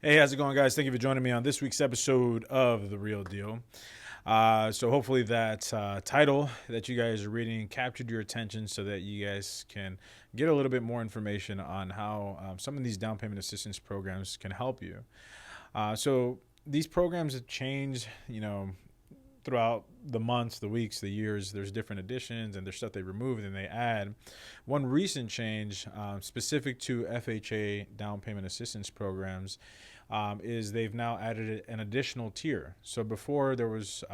Hey, how's it going, guys? Thank you for joining me on this week's episode of The Real Deal. So, hopefully, that title that you guys are reading captured your attention so that you guys can get a little bit more information on how some of these down payment assistance programs can help you. So, these programs have changed, throughout the months, the weeks, the years. There's different additions and there's stuff they remove and then they add. One recent change specific to FHA down payment assistance programs is they've now added an additional tier. So before there was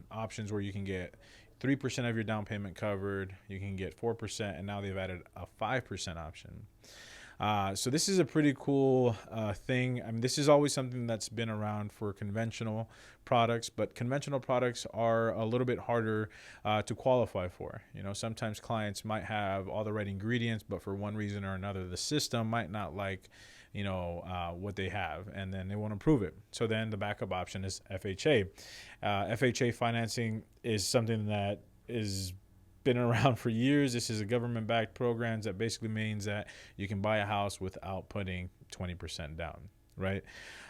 options where you can get 3% of your down payment covered, you can get 4%, and now they've added a 5% option. So this is a pretty cool thing. I mean, this is always something that's been around for conventional products, but conventional products are a little bit harder to qualify for. Sometimes clients might have all the right ingredients, but for one reason or another, the system might not like what they have, and then they want to improve it. So then the backup option is FHA. FHA financing is something that is been around for years. This is a government-backed program that basically means that you can buy a house without putting 20% down, right?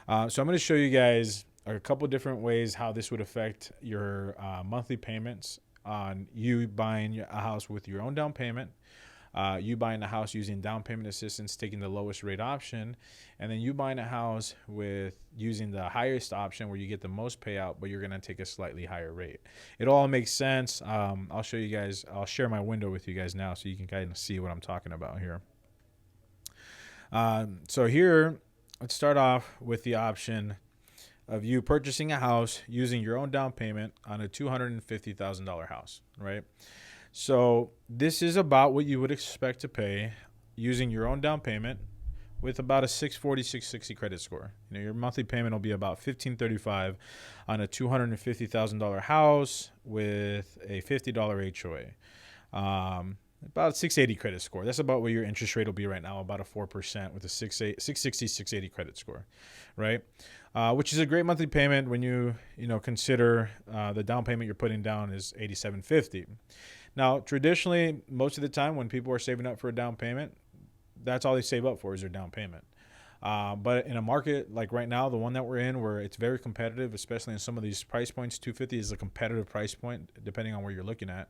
So I'm going to show you guys a couple different ways how this would affect your monthly payments on you buying a house with your own down payment, you buying a house using down payment assistance, taking the lowest rate option, and then you buying a house with using the highest option where you get the most payout, but you're going to take a slightly higher rate. It all makes sense. I'll show you guys. I'll share my window with you guys now so you can kind of see what I'm talking about here. So here, let's start off with the option of you purchasing a house using your own down payment on a $250,000 house, right? So this is about what you would expect to pay using your own down payment with about a 640, 660 credit score. Your monthly payment will be about $1,535 on a $250,000 house with a $50 HOA. About 680 credit score. That's about what your interest rate will be right now, about a 4% with a 660, 680 credit score, right? Which is a great monthly payment when you consider the down payment you're putting down is $87.50. Now, traditionally, most of the time when people are saving up for a down payment, that's all they save up for is their down payment. But in a market like right now, the one that we're in, where it's very competitive, especially in some of these price points, 250 is a competitive price point depending on where you're looking at.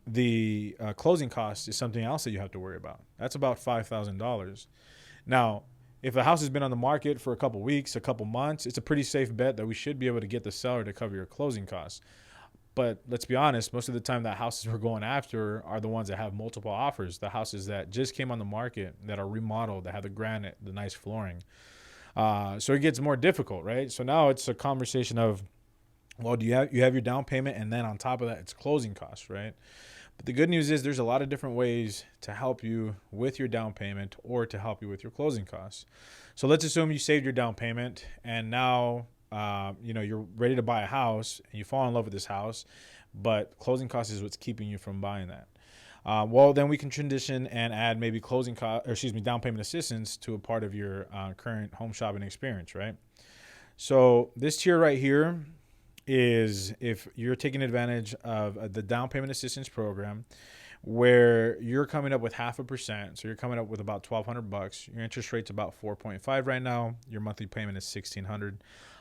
The closing cost is something else that you have to worry about. That's about $5,000. Now, if a house has been on the market for a couple weeks, a couple months, it's a pretty safe bet that we should be able to get the seller to cover your closing costs. But let's be honest, most of the time that houses we're going after are the ones that have multiple offers, the houses that just came on the market, that are remodeled, that have the granite, the nice flooring. So it gets more difficult, right? So now it's a conversation of, well, you have your down payment, and then on top of that, it's closing costs, right? But the good news is there's a lot of different ways to help you with your down payment or to help you with your closing costs. So let's assume you saved your down payment, and now you're ready to buy a house and you fall in love with this house, but closing costs is what's keeping you from buying that. Well, then we can transition and add maybe down payment assistance to a part of your current home shopping experience, right? So this tier right here is if you're taking advantage of the down payment assistance program, where you're coming up with 0.5%. So you're coming up with about $1,200. Your interest rate's about 4.5 right now. Your monthly payment is $1,600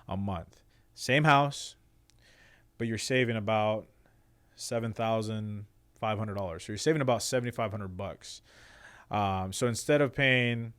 a month. Same house, but you're saving about $7,500. So you're saving about $7,500. So instead of paying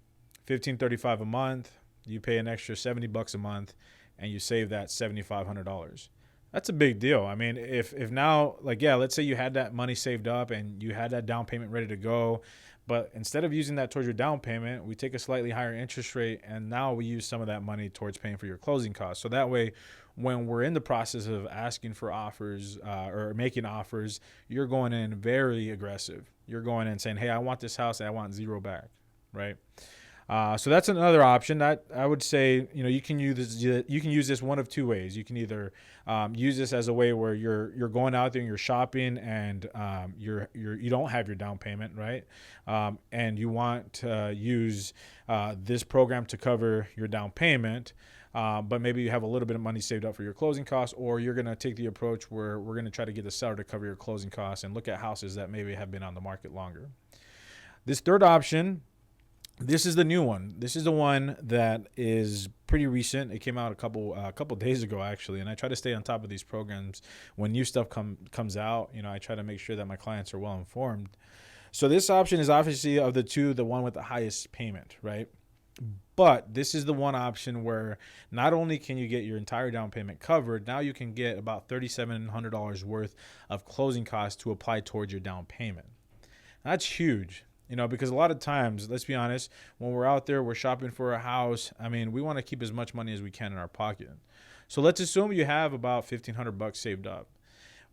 $1,535 a month, you pay an extra $70 a month, and you save that $7,500. That's a big deal. I mean, if now, let's say you had that money saved up and you had that down payment ready to go, but instead of using that towards your down payment, we take a slightly higher interest rate, and now we use some of that money towards paying for your closing costs. So that way, when we're in the process of asking for offers or making offers, you're going in very aggressive. You're going in saying, hey, I want this house and I want zero back, right? So that's another option that I would say, you can use this one of two ways. You can either use this as a way where you're going out there and you're shopping and you don't have your down payment, right? And you want to use this program to cover your down payment. But maybe you have a little bit of money saved up for your closing costs, or you're going to take the approach where we're going to try to get the seller to cover your closing costs and look at houses that maybe have been on the market longer. This third option, This is the new one. This is the one that is pretty recent. It came out a couple days ago actually, and I try to stay on top of these programs when new stuff comes out. I try to make sure that my clients are well informed. So this option is obviously of the two, the one with the highest payment, right? But this is the one option where not only can you get your entire down payment covered, now you can get about $3,700 worth of closing costs to apply towards your down payment. That's huge. Because a lot of times, let's be honest, when we're out there, we're shopping for a house. I mean, we want to keep as much money as we can in our pocket. So let's assume you have about $1,500 saved up.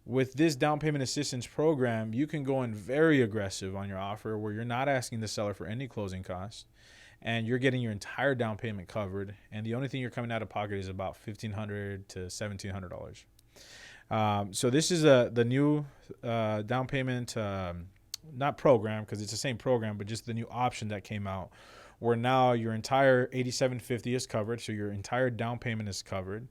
With this down payment assistance program, you can go in very aggressive on your offer where you're not asking the seller for any closing costs and you're getting your entire down payment covered. And the only thing you're coming out of pocket is about $1,500 to $1,700. So this is the new down payment, not program because it's the same program, but just the new option that came out where now your entire $8,750 is covered. So your entire down payment is covered.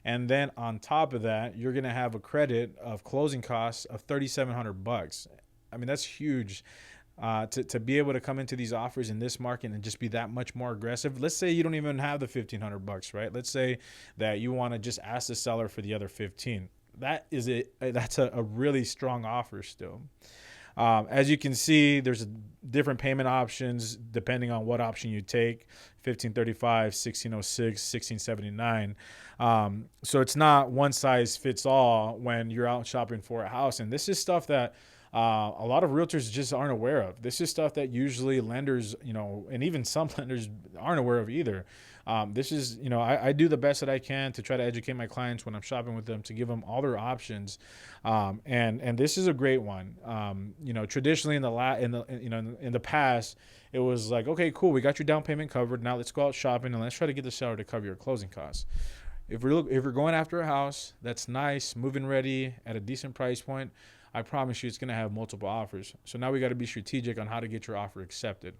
And then on top of that, you're going to have a credit of closing costs of $3,700. I mean, that's huge. To be able to come into these offers in this market and just be that much more aggressive. Let's say you don't even have the $1,500, right? Let's say that you want to just ask the seller for the other 15. That's a really strong offer still. As you can see, there's different payment options depending on what option you take: 1535, 1606, 1679. So it's not one size fits all when you're out shopping for a house. And this is stuff that a lot of realtors just aren't aware of. This is stuff that usually lenders, and even some lenders aren't aware of either. This is, I do the best that I can to try to educate my clients when I'm shopping with them to give them all their options. And this is a great one. Traditionally in the past, it was like, okay, cool, we got your down payment covered. Now let's go out shopping and let's try to get the seller to cover your closing costs. If you're going after a house that's nice, move-in ready at a decent price point, I promise you it's going to have multiple offers. So now we got to be strategic on how to get your offer accepted.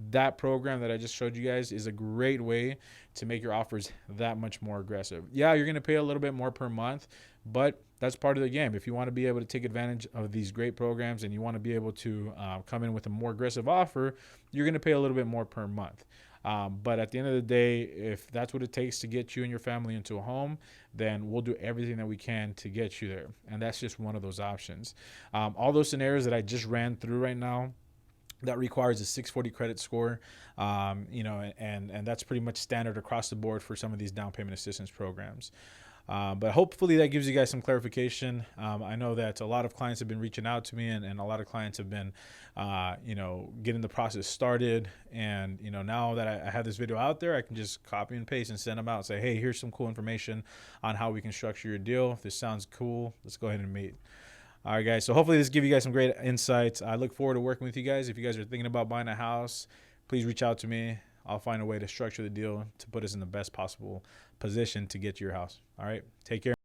That program that I just showed you guys is a great way to make your offers that much more aggressive. Yeah, you're going to pay a little bit more per month, but that's part of the game. If you want to be able to take advantage of these great programs and you want to be able to come in with a more aggressive offer, you're going to pay a little bit more per month. But at the end of the day, if that's what it takes to get you and your family into a home, then we'll do everything that we can to get you there. And that's just one of those options. All those scenarios that I just ran through right now, that requires a 640 credit score, and that's pretty much standard across the board for some of these down payment assistance programs. But hopefully that gives you guys some clarification. I know that a lot of clients have been reaching out to me, and a lot of clients have been, getting the process started. And, now that I have this video out there, I can just copy and paste and send them out and say, hey, here's some cool information on how we can structure your deal. If this sounds cool, let's go ahead and meet. All right, guys. So hopefully this gives you guys some great insights. I look forward to working with you guys. If you guys are thinking about buying a house, please reach out to me. I'll find a way to structure the deal to put us in the best possible position to get your house. All right. Take care.